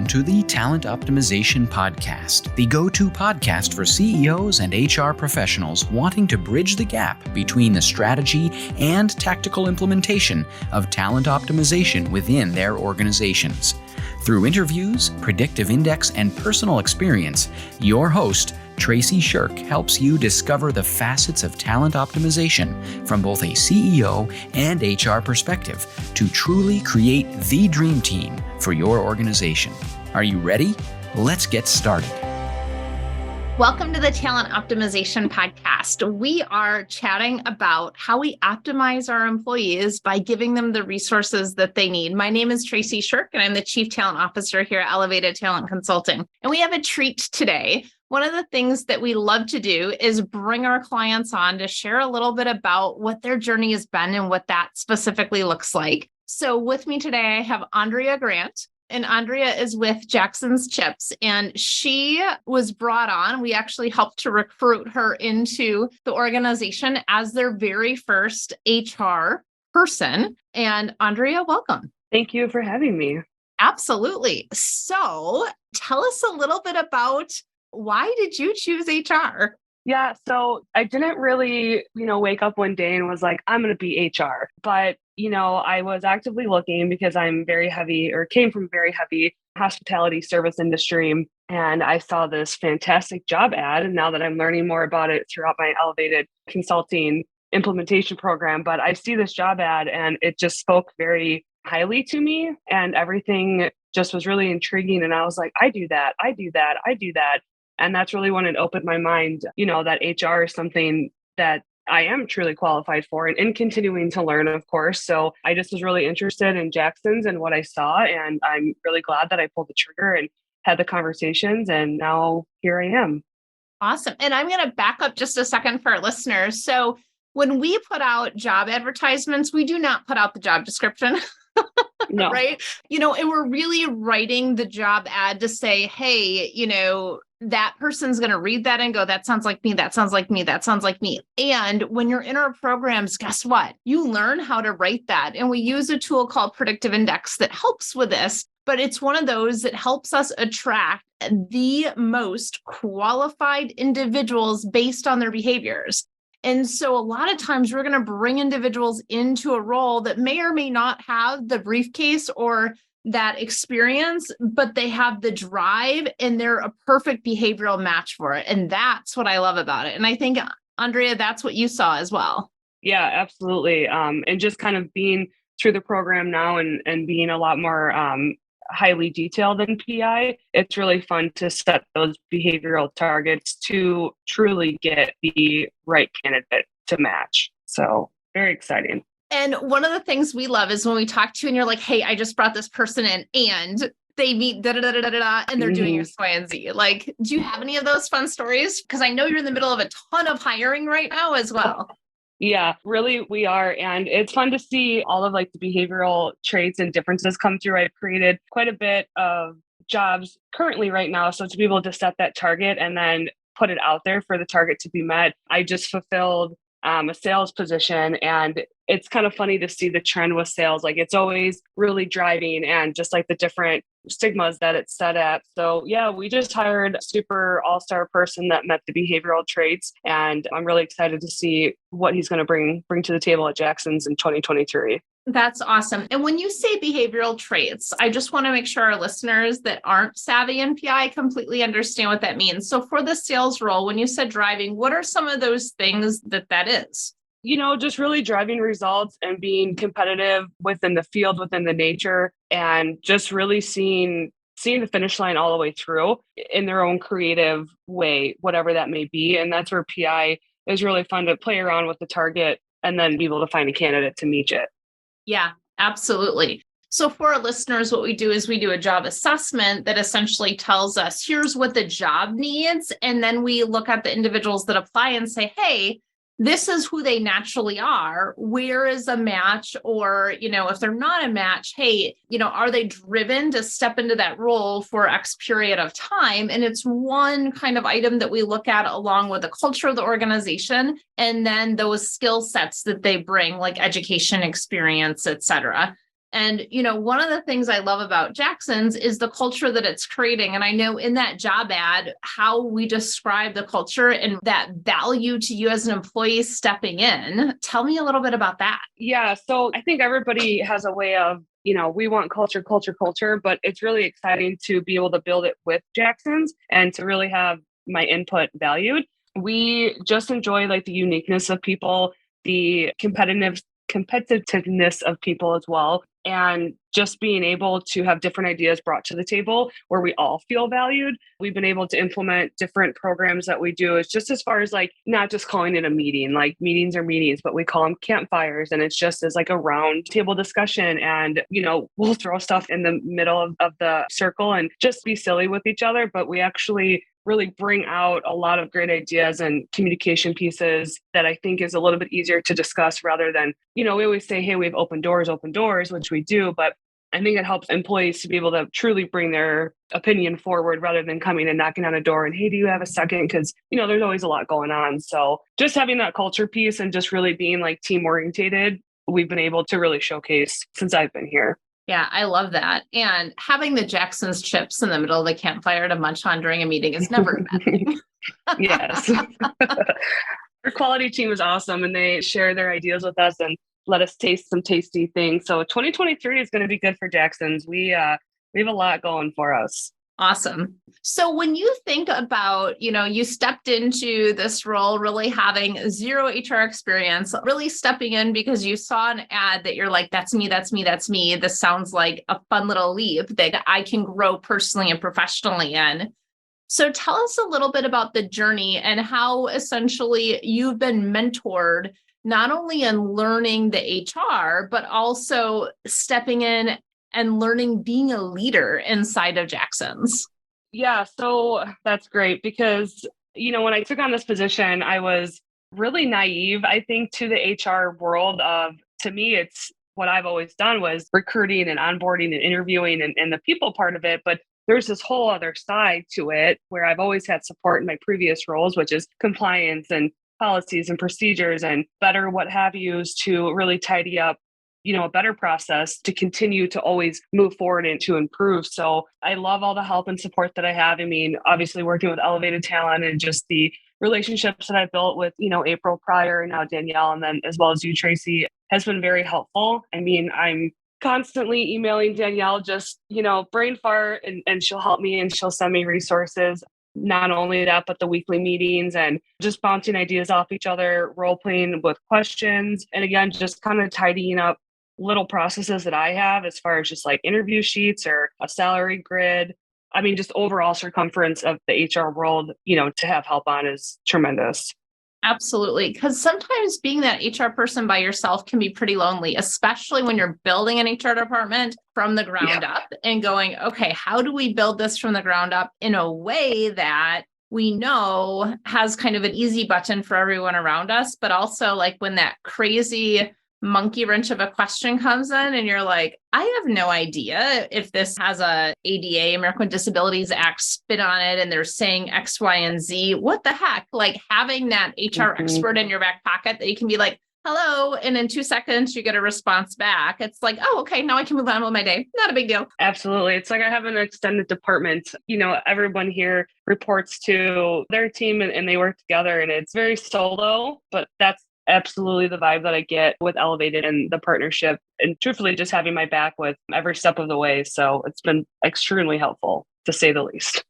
to the Talent Optimization Podcast, the go-to podcast for CEOs and HR professionals wanting to bridge the gap between the strategy and tactical implementation of talent optimization within their organizations. Through interviews, predictive index, and personal experience, your host, Tracy Shirk, helps you discover the facets of talent optimization from both a CEO and HR perspective to truly create the dream team for your organization. Are you ready? Let's get started. Welcome to the Talent Optimization Podcast. We are chatting about how we optimize our employees by giving them the resources that they need. My name is Tracy Shirk, and I'm the Chief Talent Officer here at Elevated Talent Consulting. And we have a treat today. One of the things that we love to do is bring our clients on to share a little bit about what their journey has been and what that specifically looks like. So with me today, I have Andrea Grant. And Andrea is with Jackson's Chips, and she was brought on. We actually helped to recruit her into the organization as their very first HR person. And Andrea, welcome. Thank you for having me. Absolutely. So tell us a little bit about why did you choose HR? Yeah, so I didn't really, wake up one day and was like, I'm going to be HR. But, I was actively looking because I'm came from very heavy hospitality service industry. And I saw this fantastic job ad. And now that I'm learning more about it throughout my elevated consulting implementation program, but I see this job ad and it just spoke very highly to me, and everything just was really intriguing. And I was like, I do that. And that's really when it opened my mind, that HR is something that I am truly qualified for and continuing to learn, of course. So I just was really interested in Jackson's and what I saw. And I'm really glad that I pulled the trigger and had the conversations. And now here I am. Awesome. And I'm going to back up just a second for our listeners. So when we put out job advertisements, we do not put out the job description. No. Right? And we're really writing the job ad to say, hey, that person's going to read that and go, that sounds like me. That sounds like me. That sounds like me. And when you're in our programs, guess what? You learn how to write that. And we use a tool called predictive index that helps with this, but it's one of those that helps us attract the most qualified individuals based on their behaviors. And so a lot of times we're going to bring individuals into a role that may or may not have the briefcase or that experience, but they have the drive and they're a perfect behavioral match for it. And that's what I love about it. And I think, Andrea, that's what you saw as well. Yeah, absolutely. And just kind of being through the program now and being a lot more highly detailed in PI, it's really fun to set those behavioral targets to truly get the right candidate to match. So very exciting. And one of the things we love is when we talk to you and you're like, hey, I just brought this person in and they meet and they're doing X, Y, and Z. Like, do you have any of those fun stories? Because I know you're in the middle of a ton of hiring right now as well. Yeah, really, we are. And it's fun to see all of the behavioral traits and differences come through. I've created quite a bit of jobs currently right now. So to be able to set that target and then put it out there for the target to be met, I just fulfilled a sales position. And it's kind of funny to see the trend with sales. It's always really driving and just the different stigmas that it's set at. So yeah, we just hired a super all-star person that met the behavioral traits. And I'm really excited to see what he's going to bring to the table at Jackson's in 2023. That's awesome. And when you say behavioral traits, I just want to make sure our listeners that aren't savvy in PI completely understand what that means. So for the sales role, when you said driving, what are some of those things that is? Just really driving results and being competitive within the field, within the nature, and just really seeing the finish line all the way through in their own creative way, whatever that may be. And that's where PI is really fun to play around with the target and then be able to find a candidate to meet it. Yeah, absolutely. So for our listeners, what we do is we do a job assessment that essentially tells us, here's what the job needs. And then we look at the individuals that apply and say, hey, this is who they naturally are. Where is a match? Or, if they're not a match, hey, are they driven to step into that role for X period of time? And it's one kind of item that we look at along with the culture of the organization. And then those skill sets that they bring, like education, experience, et cetera. And, one of the things I love about Jackson's is the culture that it's creating. And I know in that job ad, how we describe the culture and that value to you as an employee stepping in. Tell me a little bit about that. Yeah. So I think everybody has a way of, we want culture, culture, culture, but it's really exciting to be able to build it with Jackson's and to really have my input valued. We just enjoy like the uniqueness of people, the competitiveness of people as well. And just being able to have different ideas brought to the table where we all feel valued. We've been able to implement different programs that we do. It's just as far as like, not just calling it a meeting, like meetings are meetings, but we call them campfires. And it's just as like a round table discussion. And, we'll throw stuff in the middle of the circle and just be silly with each other. But we actually really bring out a lot of great ideas and communication pieces that I think is a little bit easier to discuss rather than, we always say, hey, we have open doors, which we do. But I think it helps employees to be able to truly bring their opinion forward rather than coming and knocking on a door and, hey, do you have a second? Because, there's always a lot going on. So just having that culture piece and just really being like team orientated, we've been able to really showcase since I've been here. Yeah, I love that. And having the Jackson's chips in the middle of the campfire to munch on during a meeting is never a bad thing. Yes. Our quality team is awesome and they share their ideas with us and let us taste some tasty things. So 2023 is going to be good for Jackson's. We have a lot going for us. Awesome. So when you think about, you stepped into this role really having zero HR experience, really stepping in because you saw an ad that you're like, that's me, that's me, that's me. This sounds like a fun little leap that I can grow personally and professionally in. So tell us a little bit about the journey and how essentially you've been mentored, not only in learning the HR, but also stepping in and learning being a leader inside of Jackson's. Yeah, so that's great because, when I took on this position, I was really naive, I think, to the HR world of, to me, it's what I've always done was recruiting and onboarding and interviewing and the people part of it. But there's this whole other side to it where I've always had support in my previous roles, which is compliance and policies and procedures and better what have yous to really tidy up a better process to continue to always move forward and to improve. So I love all the help and support that I have. I mean, obviously working with elevated talent and just the relationships that I've built with, April prior and now Danielle, and then as well as you, Tracy, has been very helpful. I mean, I'm constantly emailing Danielle, just, brain fart and she'll help me and she'll send me resources. Not only that, but the weekly meetings and just bouncing ideas off each other, role playing with questions. And again, just kind of tidying up little processes that I have as far as just like interview sheets or a salary grid. I mean, just overall circumference of the HR world, to have help on is tremendous. Absolutely. Because sometimes being that HR person by yourself can be pretty lonely, especially when you're building an HR department from the ground up and going, okay, how do we build this from the ground up in a way that we know has kind of an easy button for everyone around us, but also like when that crazy monkey wrench of a question comes in and you're like, I have no idea if this has a ADA, American with Disabilities Act spin on it and they're saying X, Y, and Z. What the heck? Like having that HR expert in your back pocket that you can be like, hello. And in 2 seconds, you get a response back. It's like, oh, okay, now I can move on with my day. Not a big deal. Absolutely. It's like I have an extended department. Everyone here reports to their team and they work together and it's very solo, but that's absolutely the vibe that I get with Elevated and the partnership and truthfully just having my back with every step of the way. So it's been extremely helpful to say the least.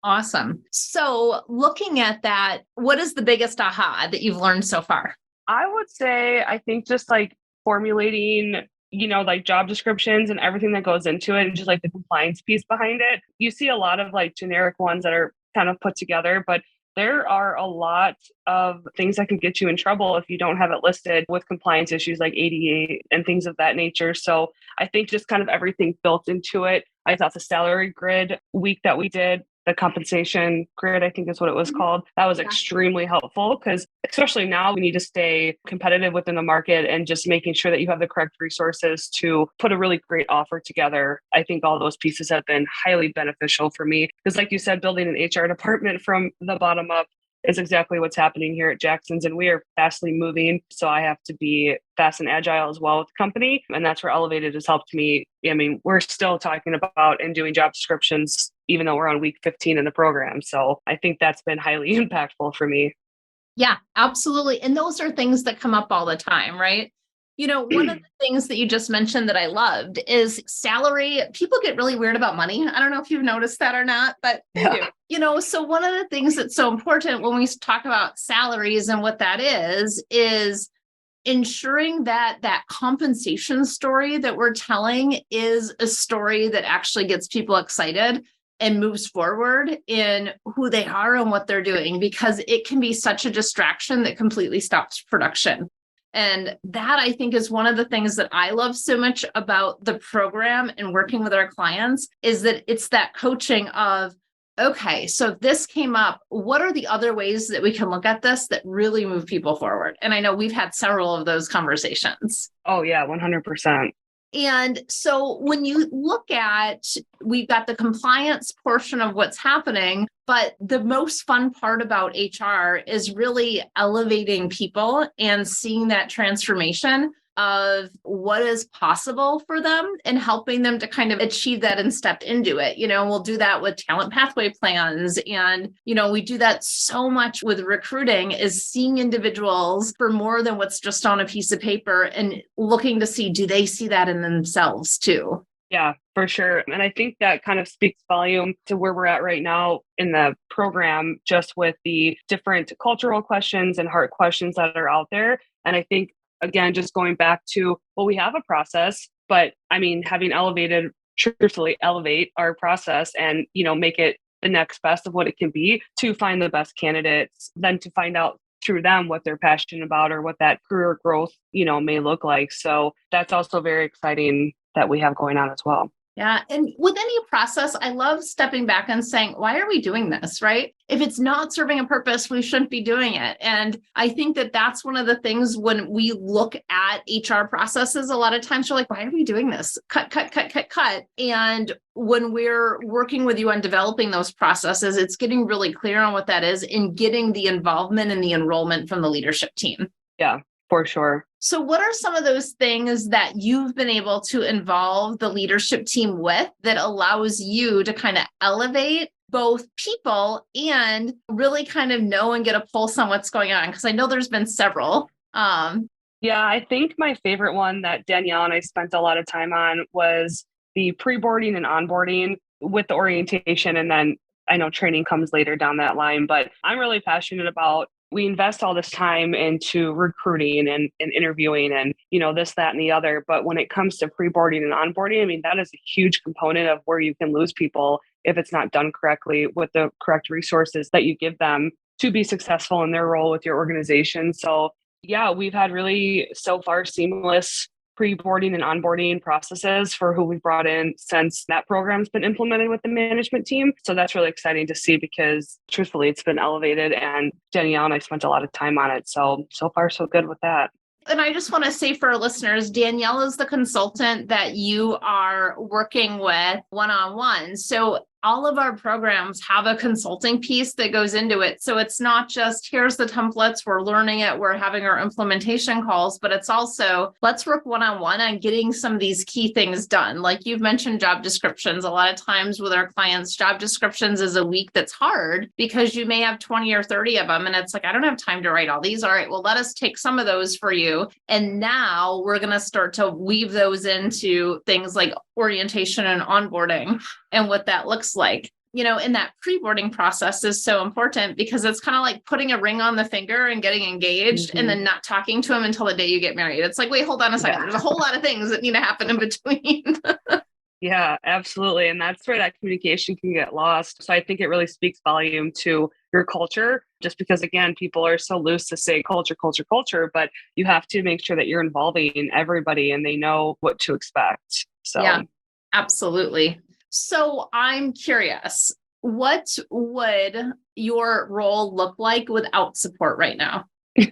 Awesome. So looking at that, what is the biggest aha that you've learned so far? I would say, I think just like formulating, like job descriptions and everything that goes into it and just like the compliance piece behind it. You see a lot of like generic ones that are kind of put together, but there are a lot of things that can get you in trouble if you don't have it listed with compliance issues like ADA and things of that nature. So I think just kind of everything built into it. I thought the salary grid week that we did, the compensation grid, I think is what it was called. That was extremely helpful because especially now we need to stay competitive within the market and just making sure that you have the correct resources to put a really great offer together. I think all those pieces have been highly beneficial for me because like you said, building an HR department from the bottom up is exactly what's happening here at Jackson's. And we are fastly moving. So I have to be fast and agile as well with the company. And that's where Elevated has helped me. I mean, we're still talking about and doing job descriptions, even though we're on week 15 in the program. So I think that's been highly impactful for me. Yeah, absolutely. And those are things that come up all the time, right? One of the things that you just mentioned that I loved is salary. People get really weird about money. I don't know if you've noticed that or not, but they do. So one of the things that's so important when we talk about salaries and what that is ensuring that that compensation story that we're telling is a story that actually gets people excited and moves forward in who they are and what they're doing, because it can be such a distraction that completely stops production. And that, I think, is one of the things that I love so much about the program and working with our clients, is that it's that coaching of, okay, so if this came up, what are the other ways that we can look at this that really move people forward? And I know we've had several of those conversations. Oh, yeah, 100%. And so when you look at, we've got the compliance portion of what's happening, but the most fun part about HR is really elevating people and seeing that transformation of what is possible for them and helping them to kind of achieve that and step into it. We'll do that with talent pathway plans. And, we do that so much with recruiting, is seeing individuals for more than what's just on a piece of paper and looking to see, do they see that in themselves too? Yeah, for sure. And I think that kind of speaks volume to where we're at right now in the program, just with the different cultural questions and heart questions that are out there. And I think, again, just going back to, well, we have a process, but I mean, having Elevated truthfully elevate our process and, make it the next best of what it can be to find the best candidates, then to find out through them what they're passionate about or what that career growth, may look like. So that's also very exciting that we have going on as well. Yeah. And with any process, I love stepping back and saying, why are we doing this, right? If it's not serving a purpose, we shouldn't be doing it. And I think that that's one of the things when we look at HR processes, a lot of times you're like, why are we doing this? Cut. And when we're working with you on developing those processes, it's getting really clear on what that is and getting the involvement and the enrollment from the leadership team. Yeah, for sure. So what are some of those things that you've been able to involve the leadership team with that allows you to kind of elevate both people and really kind of know and get a pulse on what's going on? Because I know there's been several. Yeah, I think my favorite one that Danielle and I spent a lot of time on was the pre-boarding and onboarding with the orientation. And then I know training comes later down that line, but I'm really passionate about, we invest all this time into recruiting and interviewing and, this, that, and the other. But when it comes to pre-boarding and onboarding, I mean, that is a huge component of where you can lose people if it's not done correctly with the correct resources that you give them to be successful in their role with your organization. So yeah, we've had really so far seamless pre-boarding and onboarding processes for who we've brought in since that program's been implemented with the management team. So that's really exciting to see because truthfully, it's been elevated and Danielle and I spent a lot of time on it. So far, so good with that. And I just want to say for our listeners, Danielle is the consultant that you are working with one-on-one. So all of our programs have a consulting piece that goes into it. So it's not just here's the templates, we're learning it, we're having our implementation calls, but it's also let's work one-on-one on getting some of these key things done. Like you've mentioned job descriptions. A lot of times with our clients, job descriptions is a week that's hard because you may have 20 or 30 of them. And it's like, I don't have time to write all these. All right, well, let us take some of those for you. And now we're going to start to weave those into things like orientation and onboarding and what that looks like. And that pre-boarding process is so important because it's kind of like putting a ring on the finger and getting engaged and then not talking to him until the day you get married. It's like, wait, hold on a second. There's a whole lot of things that need to happen in between. Yeah, absolutely. And that's where that communication can get lost. So I think it really speaks volume to your culture, just because, again, people are so loose to say culture, but you have to make sure that you're involving everybody and they know what to expect. So yeah, absolutely. So I'm curious, what would your role look like without support right now? I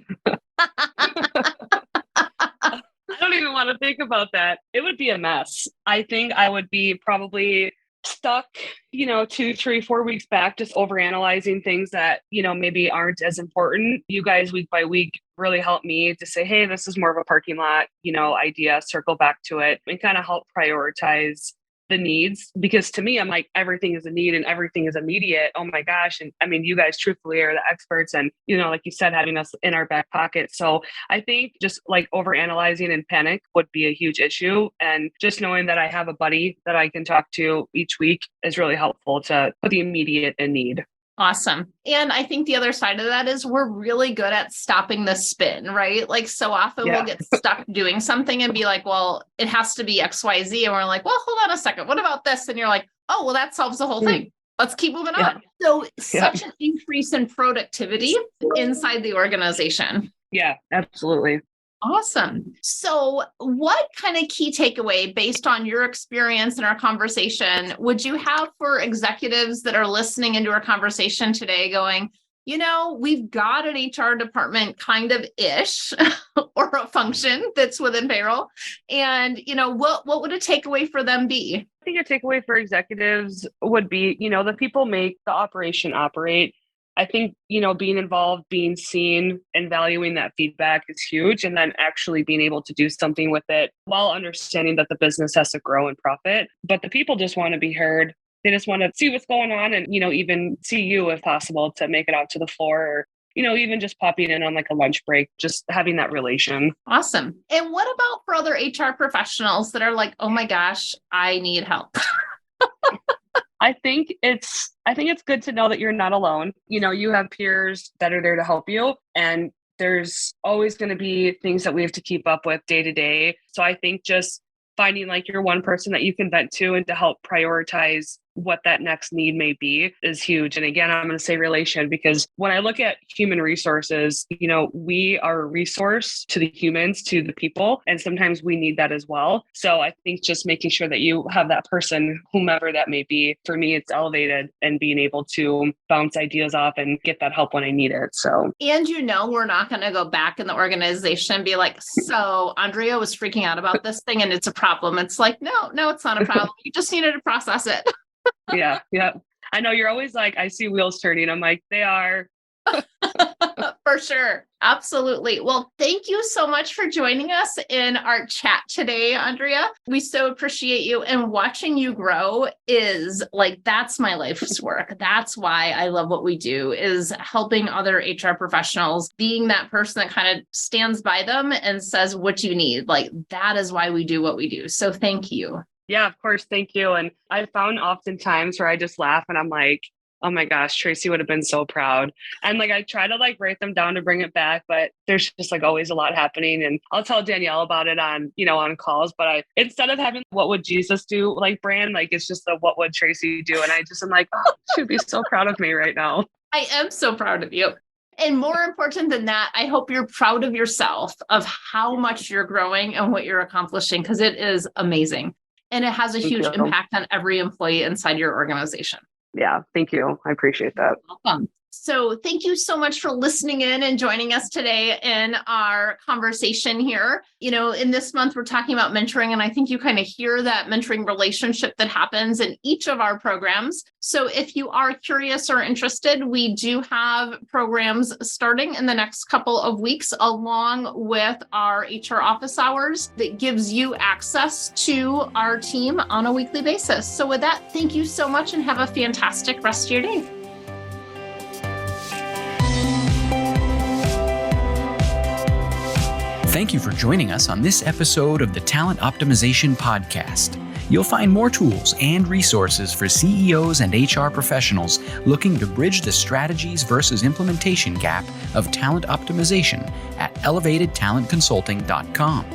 don't even want to think about that. It would be a mess. I think I would be probably stuck, 2, 3, 4 weeks back, just overanalyzing things that, maybe aren't as important. You guys week by week really helped me to say, hey, this is more of a parking lot, idea, circle back to it and kind of help prioritize the needs. Because to me, I'm like, everything is a need and everything is immediate. Oh my gosh. And I mean, you guys truthfully are the experts and, like you said, having us in our back pocket. So I think just like overanalyzing and panic would be a huge issue. And just knowing that I have a buddy that I can talk to each week is really helpful to put the immediate in need. Awesome. And I think the other side of that is we're really good at stopping the spin, right? Like so often we'll get stuck doing something and be like, well, it has to be XYZ. And we're like, well, hold on a second. What about this? And you're like, oh, well, that solves the whole thing. Let's keep moving on. So such an increase in productivity inside the organization. Yeah, absolutely. Awesome. So what kind of key takeaway based on your experience in our conversation would you have for executives that are listening into our conversation today going, we've got an HR department kind of ish or a function that's within payroll. And, what would a takeaway for them be? I think a takeaway for executives would be, the people make the operation operate. I think, being involved, being seen and valuing that feedback is huge. And then actually being able to do something with it while understanding that the business has to grow and profit. But the people just want to be heard. They just want to see what's going on and, even see you if possible to make it out to the floor or, even just popping in on like a lunch break, just having that relation. Awesome. And what about for other HR professionals that are like, oh my gosh, I need help? I think it's good to know that you're not alone. You have peers that are there to help you. And there's always going to be things that we have to keep up with day to day. So I think just finding like your one person that you can vent to and to help prioritize what that next need may be is huge. And again, I'm going to say relation because when I look at human resources, we are a resource to the humans, to the people, and sometimes we need that as well. So I think just making sure that you have that person, whomever that may be, for me, it's elevated and being able to bounce ideas off and get that help when I need it. So, and we're not going to go back in the organization and be like, so Andrea was freaking out about this thing and it's a problem. It's like, no, it's not a problem. You just needed to process it. Yeah. I know you're always like, I see wheels turning. I'm like, they are. For sure. Absolutely. Well, thank you so much for joining us in our chat today, Andrea. We so appreciate you, and watching you grow is like, that's my life's work. That's why I love what we do, is helping other HR professionals, being that person that kind of stands by them and says, what you need. Like, that is why we do what we do. So thank you. Yeah, of course. Thank you. And I found oftentimes where I just laugh and I'm like, oh my gosh, Tracy would have been so proud. And like, I try to like write them down to bring it back, but there's just like always a lot happening. And I'll tell Danielle about it on, on calls, but instead of having what would Jesus do, like brand, like it's just a what would Tracy do? And I just am like, oh, she'd be so proud of me right now. I am so proud of you. And more important than that, I hope you're proud of yourself, of how much you're growing and what you're accomplishing, because it is amazing. And it has a huge impact on every employee inside your organization. Yeah, thank you. I appreciate that. You're welcome. So thank you so much for listening in and joining us today in our conversation here. In this month, we're talking about mentoring, and I think you kind of hear that mentoring relationship that happens in each of our programs. So if you are curious or interested, we do have programs starting in the next couple of weeks, along with our HR office hours that gives you access to our team on a weekly basis. So with that, thank you so much and have a fantastic rest of your day. Thank you for joining us on this episode of the Talent Optimization Podcast. You'll find more tools and resources for CEOs and HR professionals looking to bridge the strategies versus implementation gap of talent optimization at elevatedtalentconsulting.com.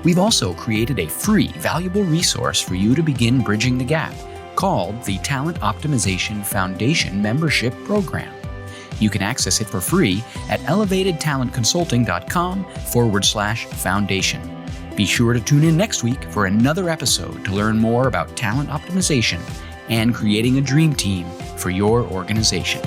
We've also created a free, valuable resource for you to begin bridging the gap called the Talent Optimization Foundation Membership Program. You can access it for free at elevatedtalentconsulting.com/foundation. Be sure to tune in next week for another episode to learn more about talent optimization and creating a dream team for your organization.